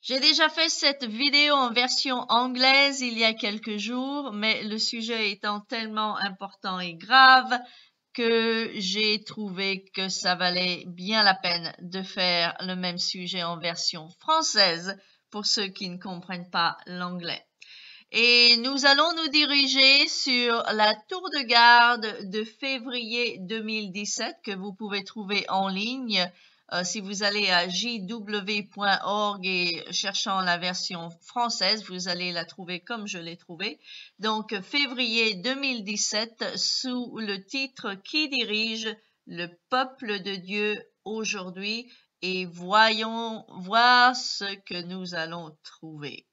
J'ai déjà fait cette vidéo en version anglaise il y a quelques jours, mais le sujet étant tellement important et grave que j'ai trouvé que ça valait bien la peine de faire le même sujet en version française pour ceux qui ne comprennent pas l'anglais. Et nous allons nous diriger sur la tour de garde de février 2017 que vous pouvez trouver en ligne. Si vous allez à jw.org et cherchant la version française, vous allez la trouver comme je l'ai trouvée. Donc, février 2017 sous le titre « Qui dirige le peuple de Dieu aujourd'hui ?» et voyons voir ce que nous allons trouver.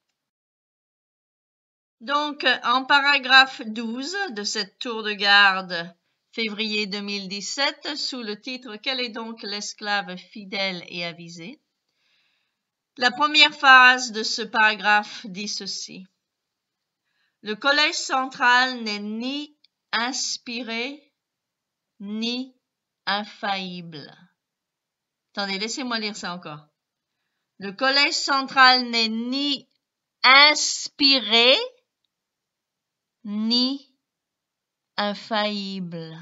Donc, en paragraphe 12 de cette tour de garde, février 2017, sous le titre « Quel est donc l'esclave fidèle et avisé ?» La première phrase de ce paragraphe dit ceci. Le collège central n'est ni inspiré ni infaillible. Attendez, laissez-moi lire ça encore. Le collège central n'est ni inspiré ni infaillible.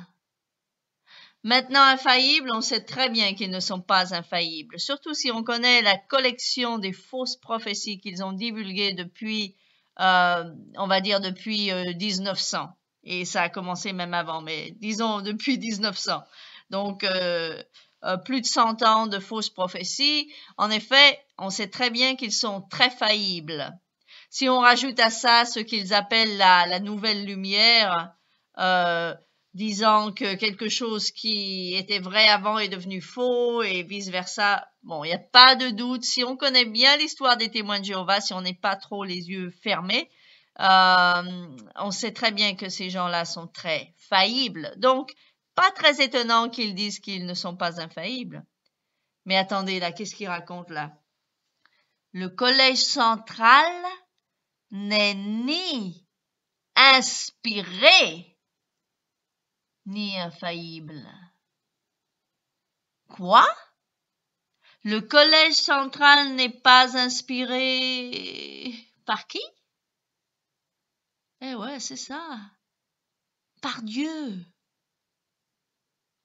Maintenant, infaillibles, on sait très bien qu'ils ne sont pas infaillibles, surtout si on connaît la collection des fausses prophéties qu'ils ont divulguées depuis, on va dire depuis 1900. Et ça a commencé même avant, mais disons depuis 1900. Donc, plus de 100 ans de fausses prophéties. En effet, on sait très bien qu'ils sont très faillibles. Si on rajoute à ça ce qu'ils appellent la nouvelle lumière, disant que quelque chose qui était vrai avant est devenu faux et vice-versa, bon, il n'y a pas de doute. Si on connaît bien l'histoire des témoins de Jéhovah, si on n'est pas trop les yeux fermés, on sait très bien que ces gens-là sont très faillibles. Donc, pas très étonnant qu'ils disent qu'ils ne sont pas infaillibles. Mais attendez, là, qu'est-ce qu'ils racontent là? Le collège central n'est ni inspiré ni infaillible. Quoi? Le collège central n'est pas inspiré par qui? Eh ouais, c'est ça. Par Dieu.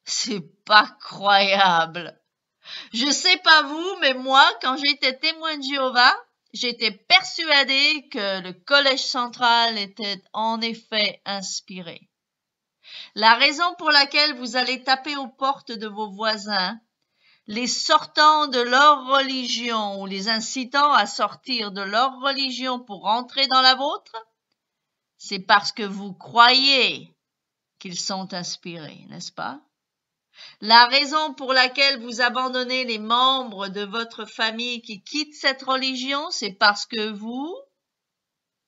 C'est pas croyable. Je sais pas vous, mais moi, quand j'étais témoin de Jéhovah, j'étais persuadée que le collège central était en effet inspiré. La raison pour laquelle vous allez taper aux portes de vos voisins, les sortant de leur religion ou les incitant à sortir de leur religion pour entrer dans la vôtre, c'est parce que vous croyez qu'ils sont inspirés, n'est-ce pas? La raison pour laquelle vous abandonnez les membres de votre famille qui quittent cette religion, c'est parce que vous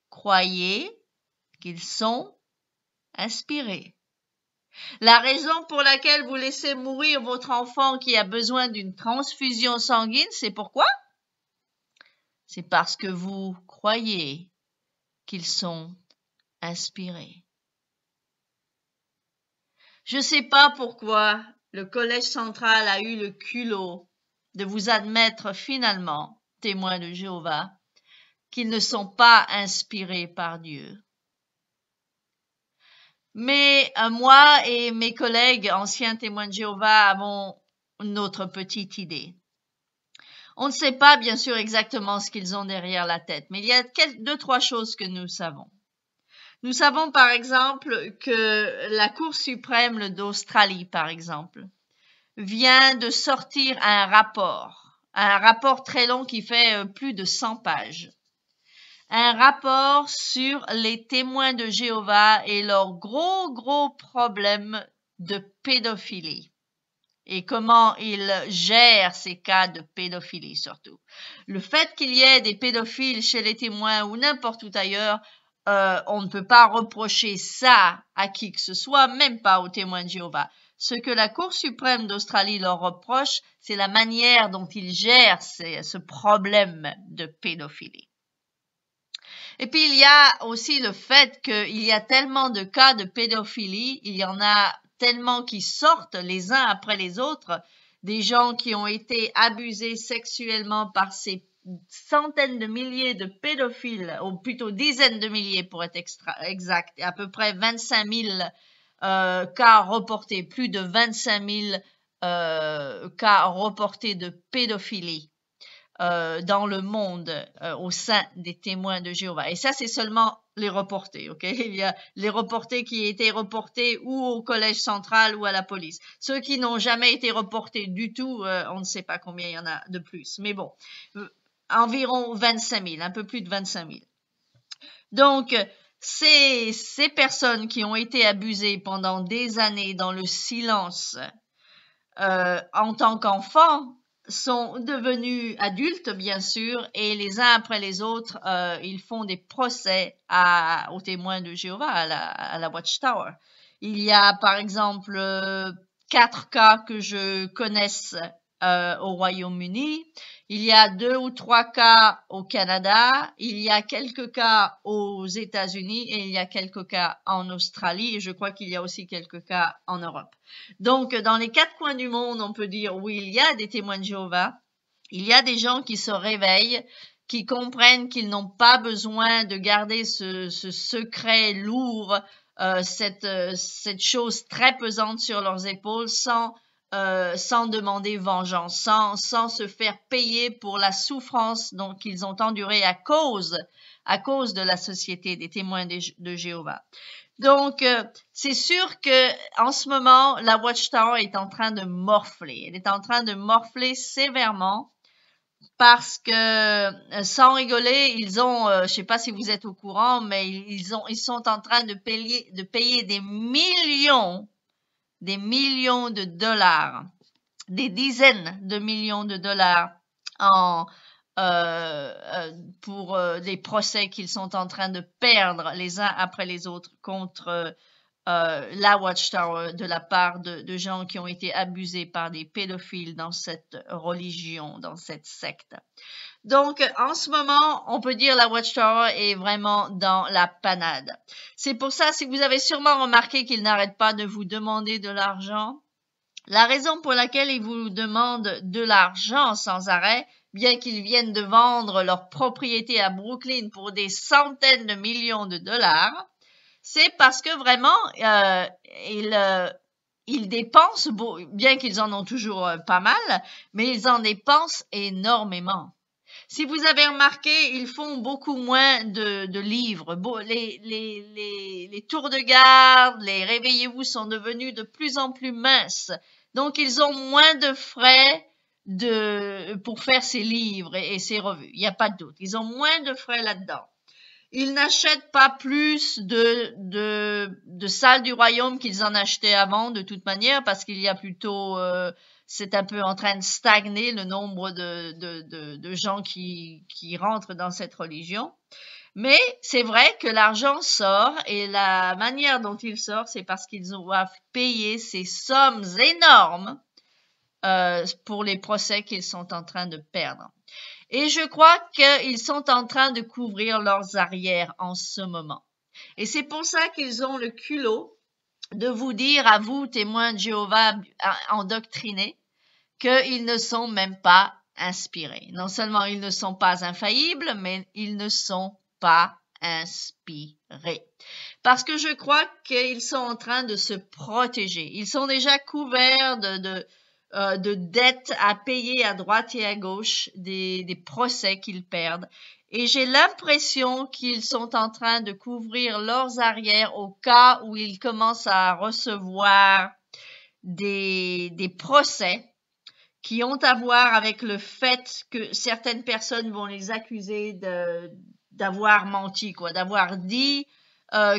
croyez qu'ils sont inspirés. La raison pour laquelle vous laissez mourir votre enfant qui a besoin d'une transfusion sanguine, c'est pourquoi? C'est parce que vous croyez qu'ils sont inspirés. Je ne sais pas pourquoi le Collège central a eu le culot de vous admettre finalement, témoins de Jéhovah, qu'ils ne sont pas inspirés par Dieu. Mais moi et mes collègues anciens témoins de Jéhovah avons notre petite idée. On ne sait pas bien sûr exactement ce qu'ils ont derrière la tête, mais il y a deux, trois choses que nous savons. Nous savons par exemple que la Cour suprême d'Australie, par exemple, vient de sortir un rapport très long qui fait plus de 100 pages. Un rapport sur les témoins de Jéhovah et leur gros problème de pédophilie et comment ils gèrent ces cas de pédophilie surtout. Le fait qu'il y ait des pédophiles chez les témoins ou n'importe où ailleurs, on ne peut pas reprocher ça à qui que ce soit, même pas aux témoins de Jéhovah. Ce que la Cour suprême d'Australie leur reproche, c'est la manière dont ils gèrent ce problème de pédophilie. Et puis, il y a aussi le fait qu'il y a tellement de cas de pédophilie, il y en a tellement qui sortent les uns après les autres, des gens qui ont été abusés sexuellement par ces centaines de milliers de pédophiles, ou plutôt dizaines de milliers pour être exact, et à peu près 25 000 cas reportés, plus de 25 000 cas reportés de pédophilie dans le monde au sein des témoins de Jéhovah. Et ça, c'est seulement les reportés, ok? Il y a les reportés qui étaient reportés ou au collège central ou à la police. Ceux qui n'ont jamais été reportés du tout, on ne sait pas combien il y en a de plus. Mais bon, environ 25 000, un peu plus de 25 000. Donc, ces personnes qui ont été abusées pendant des années dans le silence en tant qu'enfants, sont devenus adultes, bien sûr, et les uns après les autres, ils font des procès aux témoins de Jéhovah, à la Watchtower. Il y a, par exemple, 4 cas que je connaisse au Royaume-Uni. Il y a 2 ou 3 cas au Canada. Il y a quelques cas aux États-Unis et il y a quelques cas en Australie. Et je crois qu'il y a aussi quelques cas en Europe. Donc, dans les 4 coins du monde, on peut dire oui, il y a des témoins de Jéhovah. Il y a des gens qui se réveillent, qui comprennent qu'ils n'ont pas besoin de garder ce secret lourd, cette chose très pesante sur leurs épaules sans demander vengeance, sans se faire payer pour la souffrance qu'ils ont endurée à cause de la société des témoins de Jéhovah. Donc, c'est sûr que en ce moment, la Watchtower est en train de morfler. Elle est en train de morfler sévèrement parce que, sans rigoler, ils ont, je sais pas si vous êtes au courant, mais ils sont en train de payer des millions de dollars, des dizaines de millions de dollars pour des procès qu'ils sont en train de perdre les uns après les autres contre la Watchtower de la part de gens qui ont été abusés par des pédophiles dans cette religion, dans cette secte. Donc, en ce moment, on peut dire la Watchtower est vraiment dans la panade. C'est pour ça, si vous avez sûrement remarqué qu'ils n'arrêtent pas de vous demander de l'argent, la raison pour laquelle ils vous demandent de l'argent sans arrêt, bien qu'ils viennent de vendre leur propriété à Brooklyn pour des centaines de millions de dollars, c'est parce que vraiment, ils dépensent, bien qu'ils en ont toujours pas mal, mais ils en dépensent énormément. Si vous avez remarqué, ils font beaucoup moins de livres. Les tours de garde, les réveillez-vous sont devenus de plus en plus minces. Donc, ils ont moins de frais pour faire ces livres et ces revues. Il n'y a pas de doute. Ils ont moins de frais là-dedans. Ils n'achètent pas plus de salles du royaume qu'ils en achetaient avant, de toute manière, parce qu'il y a plutôt, c'est un peu en train de stagner le nombre de gens qui rentrent dans cette religion. Mais c'est vrai que l'argent sort et la manière dont il sort, c'est parce qu'ils doivent payer ces sommes énormes pour les procès qu'ils sont en train de perdre. Et je crois qu'ils sont en train de couvrir leurs arrières en ce moment. Et c'est pour ça qu'ils ont le culot de vous dire à vous, témoins de Jéhovah endoctrinés, qu'ils ne sont même pas inspirés. Non seulement ils ne sont pas infaillibles, mais ils ne sont pas inspirés. Parce que je crois qu'ils sont en train de se protéger. Ils sont déjà couverts de dettes à payer à droite et à gauche, des procès qu'ils perdent. Et j'ai l'impression qu'ils sont en train de couvrir leurs arrières au cas où ils commencent à recevoir des procès qui ont à voir avec le fait que certaines personnes vont les accuser d'avoir menti, d'avoir dit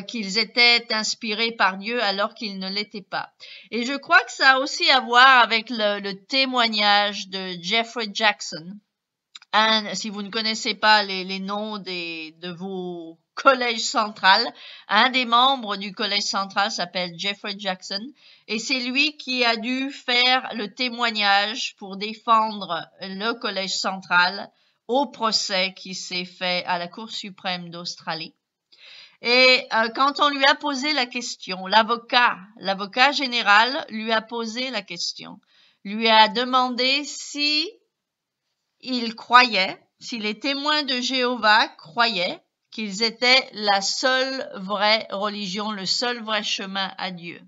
qu'ils étaient inspirés par Dieu alors qu'ils ne l'étaient pas. Et je crois que ça a aussi à voir avec le témoignage de Jeffrey Jackson. Si vous ne connaissez pas les noms de vos collèges centrales, un des membres du collège central s'appelle Jeffrey Jackson et c'est lui qui a dû faire le témoignage pour défendre le collège central au procès qui s'est fait à la Cour suprême d'Australie. Et quand on lui a posé la question, l'avocat général lui a posé la question, lui a demandé si il croyait si les témoins de Jéhovah croyaient qu'ils étaient la seule vraie religion, le seul vrai chemin à Dieu.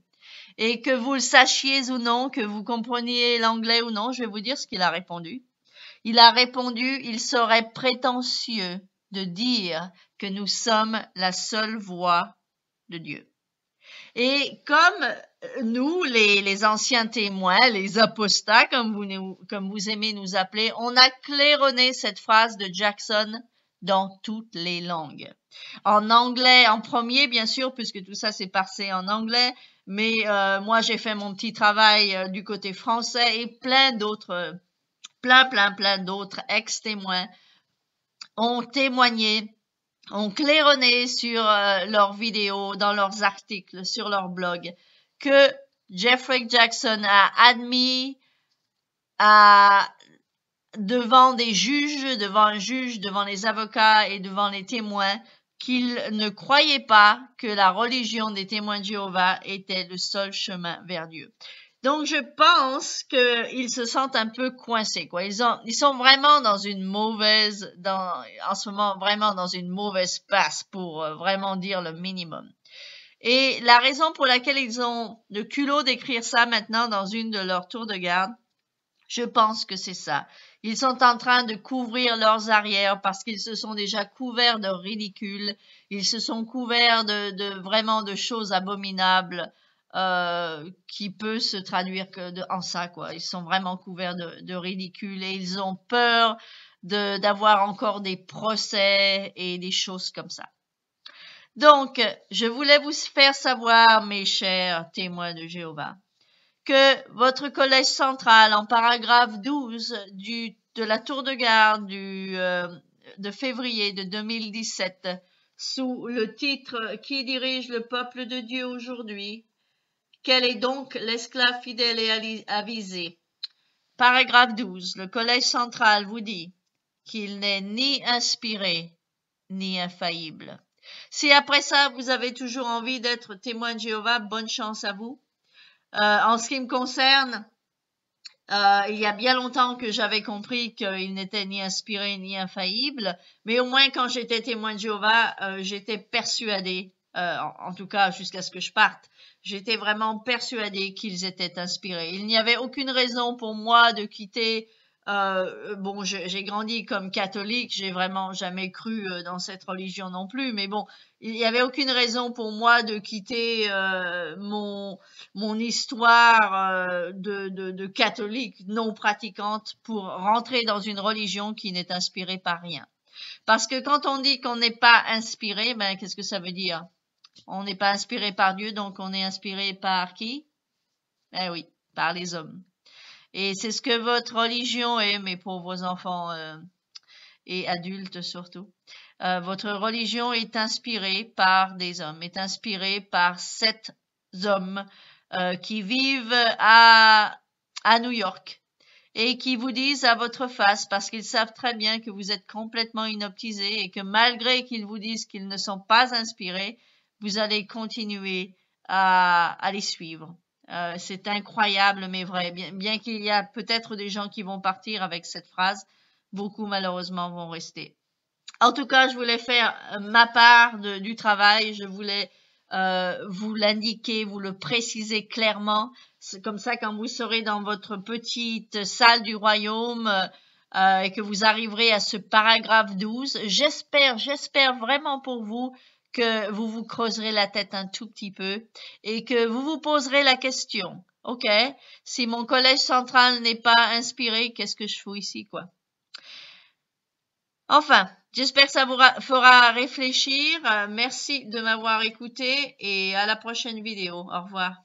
Et que vous le sachiez ou non, que vous compreniez l'anglais ou non, je vais vous dire ce qu'il a répondu. Il a répondu, il serait prétentieux de dire que nous sommes la seule voie de Dieu. Et comme nous, les anciens témoins, les apostats, comme vous aimez nous appeler, on a claironné cette phrase de Jackson dans toutes les langues. En anglais, en premier, bien sûr, puisque tout ça s'est passé en anglais, mais moi, j'ai fait mon petit travail du côté français et plein d'autres ex-témoins ont témoigné, ont claironné sur leurs vidéos, dans leurs articles, sur leur blog, que Jeffrey Jackson a admis devant des juges, devant un juge, devant les avocats et devant les témoins, qu'il ne croyait pas que la religion des témoins de Jéhovah était le seul chemin vers Dieu. Donc, je pense qu'ils se sentent un peu coincés, quoi. Ils sont vraiment dans une mauvaise, en ce moment, vraiment dans une mauvaise passe pour vraiment dire le minimum. Et la raison pour laquelle ils ont le culot d'écrire ça maintenant dans une de leurs tours de garde, je pense que c'est ça. Ils sont en train de couvrir leurs arrières parce qu'ils se sont déjà couverts de ridicule. Ils se sont couverts vraiment de choses abominables. Qui peut se traduire en ça, quoi. Ils sont vraiment couverts de ridicule et ils ont peur d'avoir encore des procès et des choses comme ça. Donc, je voulais vous faire savoir, mes chers témoins de Jéhovah, que votre collège central, en paragraphe 12 de la tour de garde de février de 2017, sous le titre « Qui dirige le peuple de Dieu aujourd'hui ?» Quel est donc l'esclave fidèle et avisé? Paragraphe 12. Le Collège central vous dit qu'il n'est ni inspiré ni infaillible. Si après ça, vous avez toujours envie d'être témoin de Jéhovah, bonne chance à vous. En ce qui me concerne, il y a bien longtemps que j'avais compris qu'il n'était ni inspiré ni infaillible, mais au moins quand j'étais témoin de Jéhovah, j'étais persuadée, en tout cas jusqu'à ce que je parte, j'étais vraiment persuadée qu'ils étaient inspirés. Il n'y avait aucune raison pour moi de quitter. Bon, j'ai grandi comme catholique, j'ai vraiment jamais cru dans cette religion non plus, mais bon, il n'y avait aucune raison pour moi de quitter mon histoire de catholique non pratiquante pour rentrer dans une religion qui n'est inspirée par rien. Parce que quand on dit qu'on n'est pas inspiré, ben qu'est-ce que ça veut dire? On n'est pas inspiré par Dieu, donc on est inspiré par qui? Eh oui, par les hommes. Et c'est ce que votre religion est, mes pauvres enfants et adultes surtout. Votre religion est inspirée par des hommes, est inspirée par 7 hommes qui vivent à New York et qui vous disent à votre face, parce qu'ils savent très bien que vous êtes complètement inoptisés et que malgré qu'ils vous disent qu'ils ne sont pas inspirés, vous allez continuer à les suivre. C'est incroyable mais vrai. Bien qu'il y a peut-être des gens qui vont partir avec cette phrase, beaucoup malheureusement vont rester. En tout cas, je voulais faire ma part du travail. Je voulais vous l'indiquer, vous le préciser clairement. C'est comme ça, quand vous serez dans votre petite salle du royaume et que vous arriverez à ce paragraphe 12, j'espère vraiment pour vous que vous vous creuserez la tête un tout petit peu et que vous vous poserez la question. OK, si mon collège central n'est pas inspiré, qu'est-ce que je fous ici, quoi? Enfin, j'espère que ça vous fera réfléchir. Merci de m'avoir écouté et à la prochaine vidéo. Au revoir.